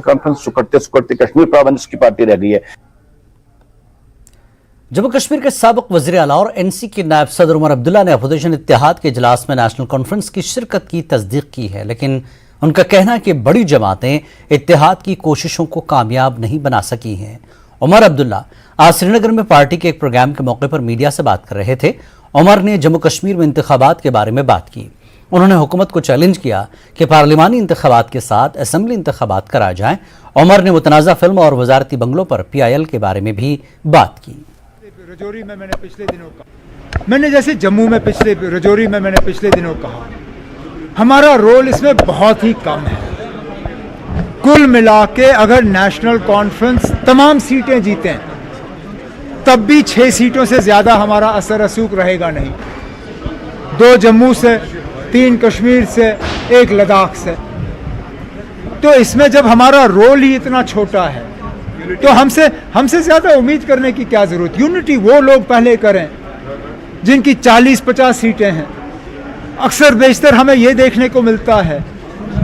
Conference सुकड़ते सुकड़ते Kashmir province की party रह गई है। जम्मू कश्मीर के साबिक वज़ीर आला और एनसी के नायब सदर उमर अब्दुल्ला ने अपोजिशन इत्तेहाद के इजलास में नेशनल कॉन्फ्रेंस की शिरकत की तस्दीक की है, लेकिन उनका कहना है कि बड़ी जमातें इत्तेहाद की कोशिशों को कामयाब नहीं बना सकी हैं। उमर अब्दुल्ला आज श्रीनगर में पार्टी के एक प्रोग्राम के मौके पर मीडिया से बात कर रहे थे। उमर ने जम्मू कश्मीर में इंतखाबात के बारे में बात की। उन्होंने हुकूमत को चैलेंज किया कि पार्लिमानी इंतखाबात के साथ असेंबली इंतखाबात कराए जाएं। उमर ने मुतनाज़ा फिल्म और वजारती बंगलों पर PIL के बारे में भी बात की। रजौरी में मैंने पिछले दिनों कहा, मैंने जैसे जम्मू में रजौरी में मैंने पिछले दिनों कहा, हमारा रोल इसमें बहुत ही कम है। कुल मिला के अगर नेशनल कॉन्फ्रेंस तमाम सीटें जीतें तब भी 6 सीटों से ज़्यादा हमारा असर रसूख रहेगा नहीं। 2 जम्मू से, 3 कश्मीर से, 1 लद्दाख से। तो इसमें जब हमारा रोल ही इतना छोटा है तो हमसे ज़्यादा उम्मीद करने की क्या ज़रूरत। यूनिटी वो लोग पहले करें जिनकी 40-50 सीटें हैं। अक्सर बेशतर हमें ये देखने को मिलता है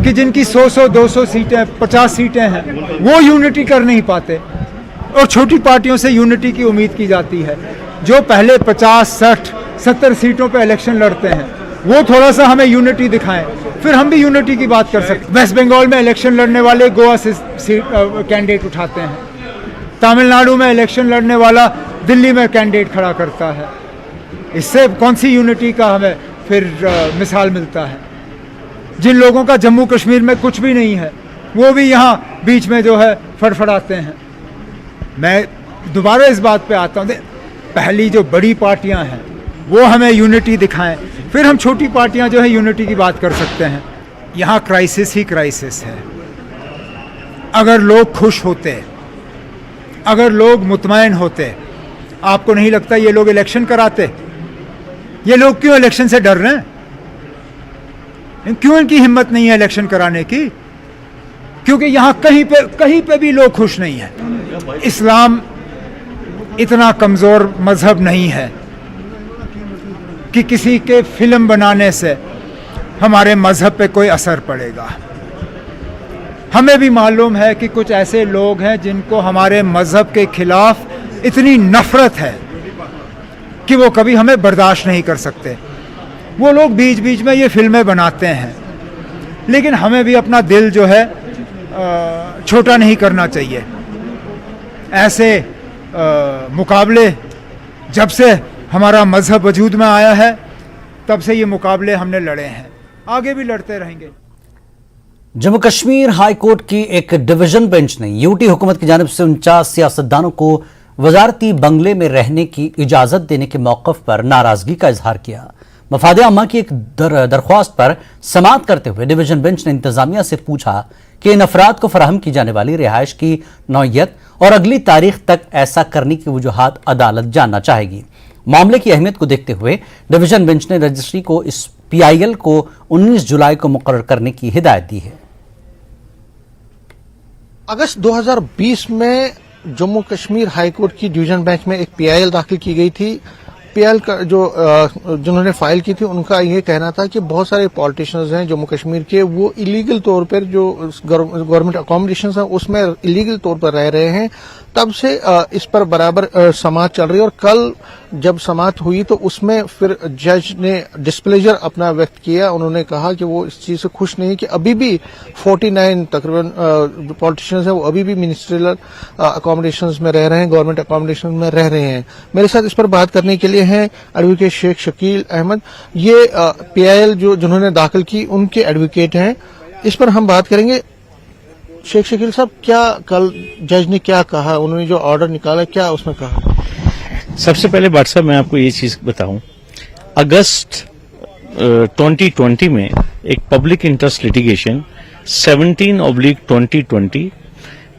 कि जिनकी 100-200 सीटें, 50 सीटें हैं, वो यूनिटी कर नहीं पाते और छोटी पार्टियों से यूनिटी की उम्मीद की जाती है। जो पहले 50, 60, 70 सीटों पर इलेक्शन लड़ते हैं वो थोड़ा सा हमें यूनिटी दिखाएं, फिर हम भी यूनिटी की बात कर सकते हैं। वेस्ट बंगाल में इलेक्शन लड़ने वाले गोवा से कैंडिडेट उठाते हैं, तमिलनाडु में इलेक्शन लड़ने वाला दिल्ली में कैंडिडेट खड़ा करता है। इससे कौन सी यूनिटी का हमें फिर मिसाल मिलता है। जिन लोगों का जम्मू कश्मीर में कुछ भी नहीं है वो भी यहाँ बीच में जो है फड़फड़ाते हैं। मैं दोबारा इस बात पे आता हूँ, पहली जो बड़ी पार्टियाँ हैं वो हमें यूनिटी दिखाएं, फिर हम छोटी पार्टियाँ जो है यूनिटी की बात कर सकते हैं। यहाँ क्राइसिस ही क्राइसिस है। अगर लोग खुश होते, अगर लोग मुतमईन होते, आपको नहीं लगता ये लोग इलेक्शन कराते? ये लोग क्यों इलेक्शन से डर रहे हैं? क्यों इनकी हिम्मत नहीं है इलेक्शन कराने की? क्योंकि यहाँ कहीं पे भी लोग खुश नहीं है। इस्लाम इतना कमज़ोर मजहब नहीं है कि किसी के फिल्म बनाने से हमारे मजहब पे कोई असर पड़ेगा। हमें भी मालूम है कि कुछ ऐसे लोग हैं जिनको हमारे मजहब के खिलाफ इतनी नफरत है कि वो कभी हमें बर्दाश्त नहीं कर सकते। वो लोग बीच बीच में ये फिल्में बनाते हैं, लेकिन हमें भी अपना दिल जो है छोटा नहीं करना चाहिए। ऐसे मुकाबले जब से हमारा मजहब वजूद में आया है तब से ये मुकाबले हमने लड़े हैं, आगे भी लड़ते रहेंगे। जम्मू कश्मीर हाई कोर्ट की एक डिवीजन बेंच ने यूटी हुकूमत की जानिब से 49 सियासतदानों को वजारती बंगले में रहने की इजाजत देने के मौक़िफ़ पर नाराजगी का इजहार किया। मफाद आमा की एक दरख्वास्त पर समाअत करते हुए डिवीजन बेंच ने इंतजामिया से पूछा कि इन अफराद को फराहम की जाने वाली रिहाइश की नौयत और अगली तारीख तक ऐसा करने की वजूहात अदालत जानना चाहेगी। मामले की अहमियत को देखते हुए डिवीजन बेंच ने रजिस्ट्री को इस PIL को 19 जुलाई को मुकर्रर करने की हिदायत दी है। अगस्त 2020 में जम्मू कश्मीर हाई कोर्ट की डिवीजन बेंच में एक PIL दाखिल की गई थी। PIL का जिन्होंने फाइल की थी उनका ये कहना था कि बहुत सारे पॉलिटिशियंस हैं जम्मू कश्मीर के, वो इलीगल तौर पर जो गवर्नमेंट अकोमोडेशन है उसमें इलीगल तौर पर रह रहे हैं। तब से इस पर बराबर समाअत चल रही है और कल जब समाअत हुई तो उसमें फिर जज ने डिस्प्लेजर अपना व्यक्त किया। उन्होंने कहा कि वो इस चीज से खुश नहीं कि अभी भी 49 तकरीबन पॉलिटिशियंस हैं वो अभी भी मिनिस्ट्रियल अकोमोडेशंस में रह रहे हैं, गवर्नमेंट अकोमोडेशन में रह रहे हैं। मेरे साथ इस पर बात करने के लिए हैं एडवोकेट शेख शकील अहमद। ये PIL जिन्होंने दाखिल की उनके एडवोकेट हैं। इस पर हम बात करेंगे। शेख शकील साहब, क्या कल जज ने क्या कहा, उन्होंने जो ऑर्डर निकाला क्या उसमें कहा? सबसे पहले बात साहब मैं आपको ये चीज बताऊं, अगस्त 2020 में एक public interest litigation 17/2020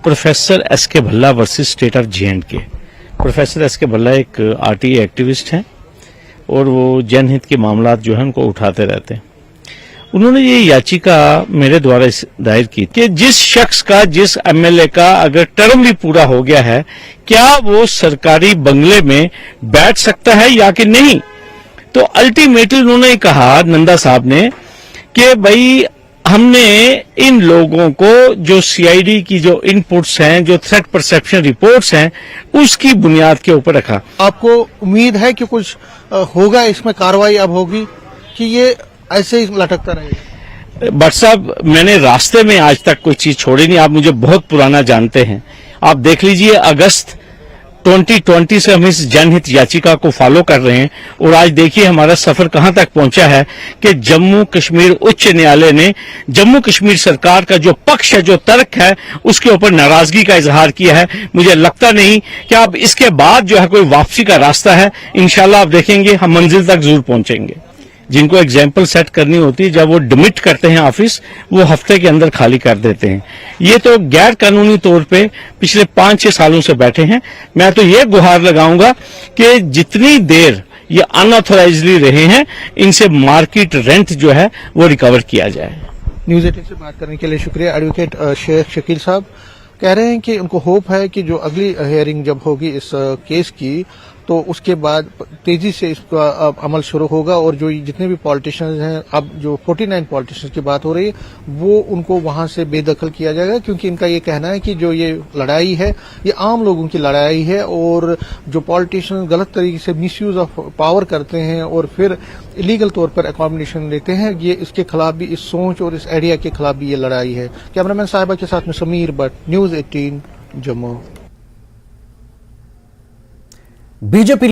professor SK Bhalla versus state of J&K। Professor SK Bhalla एक RTA एक्टिविस्ट हैं और वो जनहित के मामला जो है उनको उठाते रहते हैं। उन्होंने ये याचिका मेरे द्वारा दायर की कि जिस शख्स का, जिस MLA का अगर टर्म भी पूरा हो गया है, क्या वो सरकारी बंगले में बैठ सकता है या कि नहीं। तो अल्टीमेटली उन्होंने कहा, नंदा साहब ने, कि भाई हमने इन लोगों को जो सीआईडी की जो इनपुट्स हैं, जो थ्रेट परसेप्शन रिपोर्ट्स हैं, उसकी बुनियाद के ऊपर रखा। आपको उम्मीद है कि कुछ होगा, इसमें कार्रवाई अब होगी कि ये ऐसे ही लटकता रहेगा? भट्ट साहब, मैंने रास्ते में आज तक कोई चीज छोड़ी नहीं। आप मुझे बहुत पुराना जानते हैं। आप देख लीजिए, अगस्त 2020 से हम इस जनहित याचिका को फॉलो कर रहे हैं और आज देखिए हमारा सफर कहां तक पहुंचा है कि जम्मू कश्मीर उच्च न्यायालय ने जम्मू कश्मीर सरकार का जो पक्ष है, जो तर्क है, उसके ऊपर नाराजगी का इजहार किया है। मुझे लगता नहीं कि अब इसके बाद जो है कोई वापसी का रास्ता है। इंशाल्लाह आप देखेंगे हम मंजिल तक जरूर पहुंचेंगे। जिनको एग्जाम्पल सेट करनी होती है, जब वो डिमिट करते हैं ऑफिस, वो हफ्ते के अंदर खाली कर देते हैं। ये तो गैर कानूनी तौर पे पिछले 5-6 सालों से बैठे हैं। मैं तो ये गुहार लगाऊंगा कि जितनी देर ये अनऑथोराइजली रहे हैं, इनसे मार्केट रेंट जो है वो रिकवर किया जाए। न्यूज 18 से बात करने के लिए शुक्रिया। एडवोकेट शेख शकील साहब कह रहे हैं कि उनको होप है कि जो अगली हियरिंग जब होगी इस केस की, तो उसके बाद तेजी से इसका अमल शुरू होगा और जो जितने भी पॉलिटिशियंस हैं, अब जो 49 पॉलिटिशियंस की बात हो रही है, वो उनको वहां से बेदखल किया जाएगा, क्योंकि इनका ये कहना है कि जो ये लड़ाई है, ये आम लोगों की लड़ाई है और जो पॉलिटिशियंस गलत तरीके से मिसयूज ऑफ पावर करते हैं और फिर इलीगल तौर पर अकोमोडेशन लेते हैं, ये इसके खिलाफ भी, इस सोच और इस आइडिया के खिलाफ भी ये लड़ाई है। कैमरामैन साहिबा के साथ में समीर भट्ट, न्यूज 18 जम्मू। बीजेपी